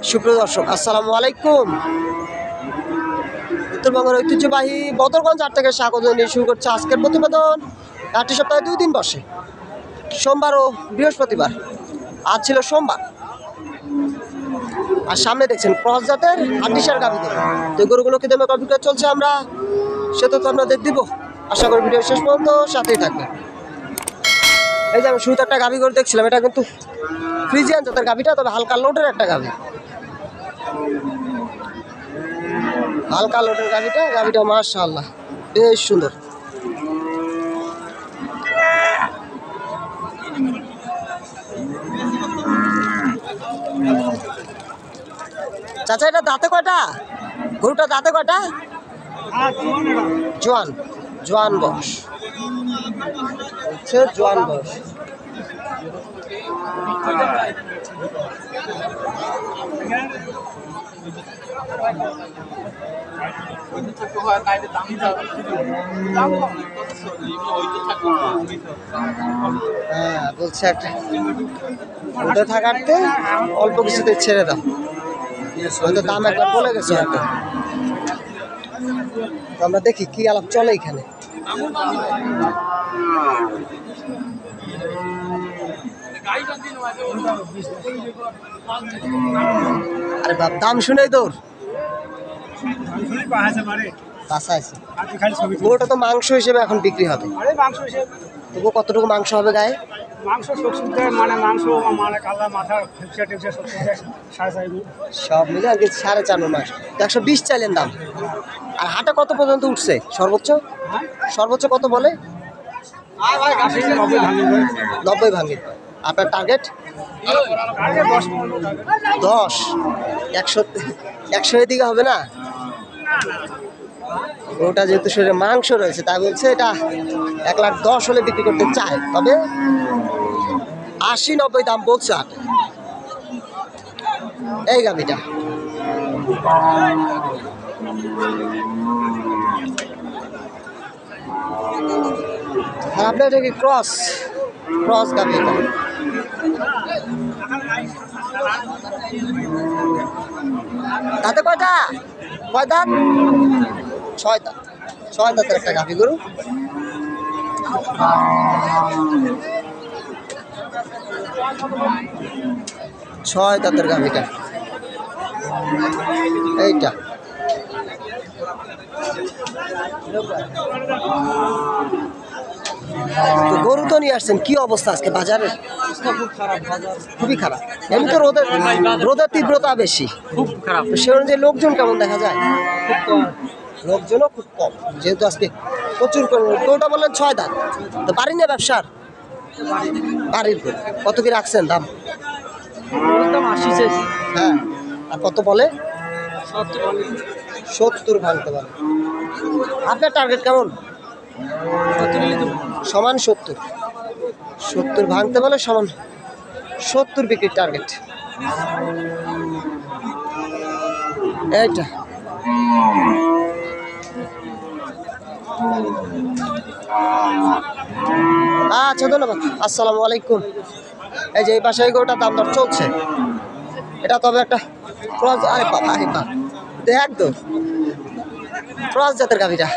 সুপ্রিয় দর্শক, আসসালামু আলাইকুম। উত্তরবঙ্গের ঐতিহ্যবাহী বদরগঞ্জ হাট থেকে স্বাগত নিয়ে শুরু করছে আজকের প্রতিবেদন। হাটটি সপ্তাহে 2 দিন বসে, সোমবার ও বৃহস্পতিবার। আজ ছিল সোমবার। আর সামনে দেখছেন ক্রস জাতের হাড্ডিসার গাভী গরু। তো গরুগুলো কি দামে কম্পিউটার চলছে আমরা সেটা তো আপনাদের দিব। আশা করি ভিডিও শেষ পর্যন্ত সাথেই থাকবে। এই যে আমি শুরুতে একটা গাভী গরু দেখছিলাম, এটা কিন্তু ফ্রিজিয়ান জাতের গাভীটা, তবে হালকা লোডের একটা গাভী। হালকা লোডের গাভীটা মাশাআল্লাহ বেশ সুন্দর। চাচা, এটা দাঁতে কয়টা? গরুটা দাঁতে কয়টা? জোয়ান বয়স, জোয়ান বয়স। হ্যাঁ, বলছে একটা উঠে থাকাতে অল্প কিছুতে ছেড়ে দাও, হয়তো দাম একবার বলে গেছে হয়তো। আমরা দেখি কি আলাপ চলে এখানে। আরে বাপ, দাম শুনেই তোর ওটা তো মাংস হিসেবে এখন বিক্রি হবে। তবু কতটুকু মাংস হবে গায়ে? সব মিলে আর কি 4.5 মাস। 120 চাইলেন দাম। আর হাটে কত পর্যন্ত উঠছে সর্বোচ্চ কত বলে? 90 ভাঙে। আপনার টার্গেট 10? 100 এদিকে হবে না? ওটা যেহেতু শরীরে মাংস রয়েছে তাই বলছে এটা 1,10,000 হলে বিক্রি করতে চায়, তবে 80-90 দাম বলছে হাটে এই গাভীটা। আর আপনার এটা কি ক্রস গাভী? এটা তাতে কয় দাঁত? 6 দাঁত। 6 দাঁতের একটা গাভী গরু। ছয় দাঁতের গাভীটা এইটা। তো গরু তো নিয়ে আসছেন, কি অবস্থা আজকে বাজারে? খুবই খারাপ। এমনি তো রোদের তীব্রতা বেশি, খুব খারাপ। সে অনুযায়ী লোকজন কেমন দেখা যায়? খুব কম, লোকজনও খুব কম, যেহেতু আজকে প্রচুর গরুটা বললেন 6 দাঁত। তো বাড়ি নিয়ে ব্যবসার বাড়ির কত কি রাখছেন দাম? 80। হ্যাঁ, আর কত বলে? 70 ভাঙতে পারে। আপনার টার্গেট কেমন? সমান 70 ভাঙতে বলে, সমান 70 বিক্রির টার্গেট। এইটা আচ্ছা, ধন্যবাদ। আসসালামু আলাইকুম। এই যে এই পাশে এই গরুটার দাম দর চলছে। এটা তবে একটা ক্রস। আরে বাবা, দেখ তো ক্রস জাতের গাভীটা।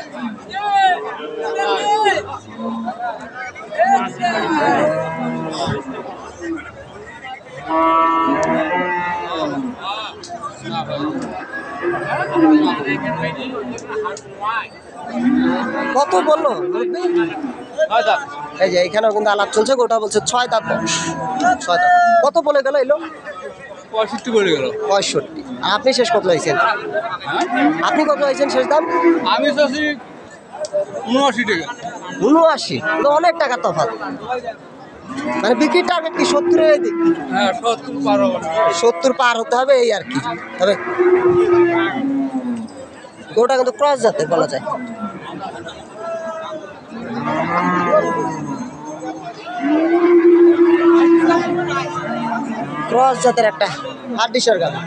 কত বললো? এই যে এখানেও কিন্তু আলাপ চলছে। গোটা বলছে 6 দাঁত বয়স। 6 দাঁত। কত বলে গেল? 65 বলে গেল। 65। আর আপনি শেষ কত হয়েছেন? আপনি কত হয়েছেন শেষ দাম? আমি 79 টাকা। 79? তো অনেক টাকা তফাৎ। মানে বিক্রির টার্গেট কি 70-এর দিক? হ্যাঁ, 70 পার হবে। 70 পার হতে হবে এই আর কি। তবে গোটা কিন্তু ক্রস জাতের বলা যায়। ক্রস জাতের একটা হাড্ডিসার গাভী।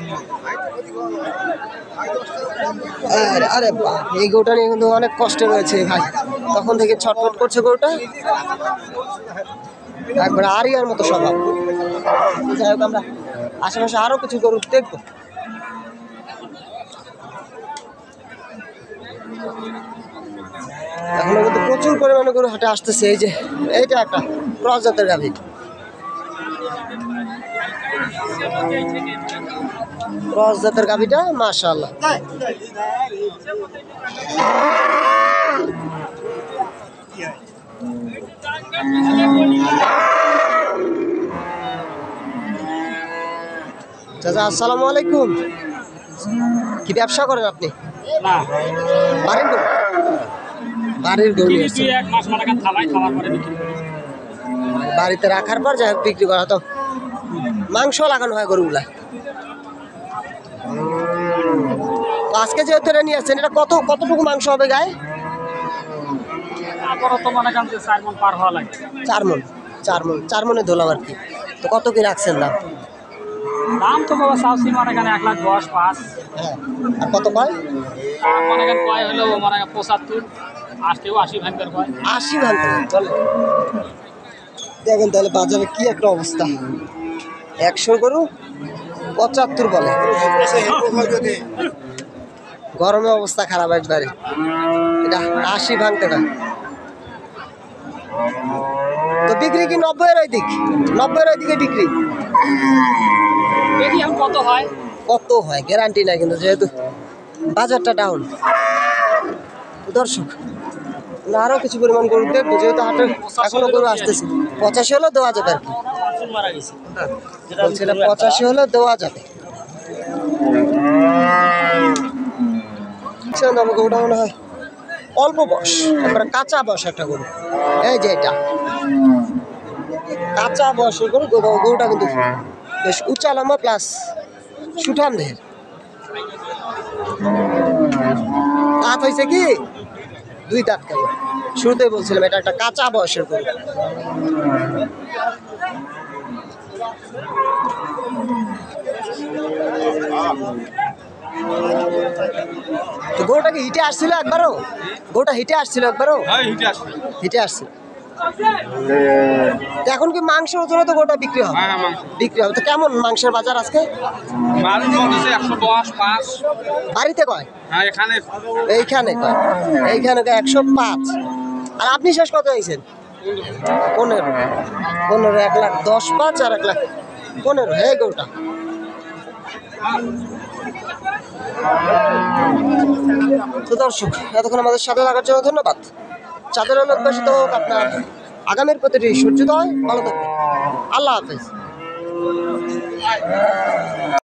আরে এই গরুটা নিয়ে কিন্তু অনেক কষ্টে রয়েছে ভাই, তখন থেকে ছটফট করছে গরুটা, একবার আরিয়ার মতো স্বভাব। যাই হোক, আমরা আশেপাশে আরো কিছু গরু দেখবো। এখনো কিন্তু প্রচুর পরিমাণে গরু হাটে আসতেছে। এই যে এইটা একটা ক্রস জাতের গাভী, ক্রস জাতের গাভীটা মাশাআল্লাহ। চাচা আসসালামু আলাইকুম, কি ব্যবসা করেন আপনি? বাড়ির গরু, বাড়ির গরু নিয়ে এসেছেন। বাড়িতে রাখার পর যাই হোক বিক্রি করা, তো মাংস লাগানো হয় গরুগুলা। তো আজকে যেহেতু এটা নিয়ে আসছেন, এটা কতটুকু মাংস হবে গায়ে? 4 মনে ধরলাম আর কি। তো কত কি রাখছেন দাম? দাম তো বাবা চাওছি মনে করেন 1,10,500। হ্যাঁ, আর কত কয়? মনে করেন কয় হলো মনে করেন 75, আজকেও 80 ভাঙতে কয়। 80 ভাঙতে চলে। দেখেন তাহলে বাজারে কি একটা অবস্থা, 100 গরু 75 বলে। গরমে অবস্থা খারাপ একবারে। এটা 80 ভাঙতে কয়। তো বিক্রি কি 90-এর ওই দিক? 90-এর ওই দিকে বিক্রি দেখি এখন কত হয়। কত হয় গ্যারান্টি নাই কিন্তু, যেহেতু বাজারটা ডাউন। দর্শক আরো কিছু পরিমাণ গরু দেখবো, যেহেতু হাটে এখনো গরু আসতেছে। 85 হলেও দেওয়া যাবে আর কি, বলছিলাম 85 হলেও দেওয়া যাবে। গরুটা মনে হয় অল্প বয়স, একবারে কাঁচা বয়স একটা গরু। এই যে এটা কাঁচা বয়সের গরু। গরুটা কিন্তু বেশ উঁচা লম্বা প্লাস সুঠাম দেহের। দাঁত হয়েছে কি 2 দাঁত কেন, শুরুতেই বলছিলাম এটা একটা কাঁচা বয়সের গরু। তো গরুটা কি হিটে আসছিল একবারও? গরুটা হিটে আসছিল একবারও? হিটে আসছিল। তো এখন কি মাংসের ওজনে তো গরুটা বিক্রি হবে? বিক্রি হবে। তো কেমন মাংসের বাজার আজকে? 110-5। বাড়িতে কয়? হ্যাঁ, এখানে এইখানে কয়, এইখানে কয় 105। আর আপনি শেষ কত হয়েছেন? 15। 1,10,5 আর 1,15। হে গরুটা তো দর্শক এতক্ষণ আমাদের সাথে থাকার জন্য ধন্যবাদ। চাঁদের আলো উদ্ভাসিত হোক আপনার আগামীর প্রতিটি সূর্যোদয়। ভালো থাকবেন, আল্লাহ হাফেজ।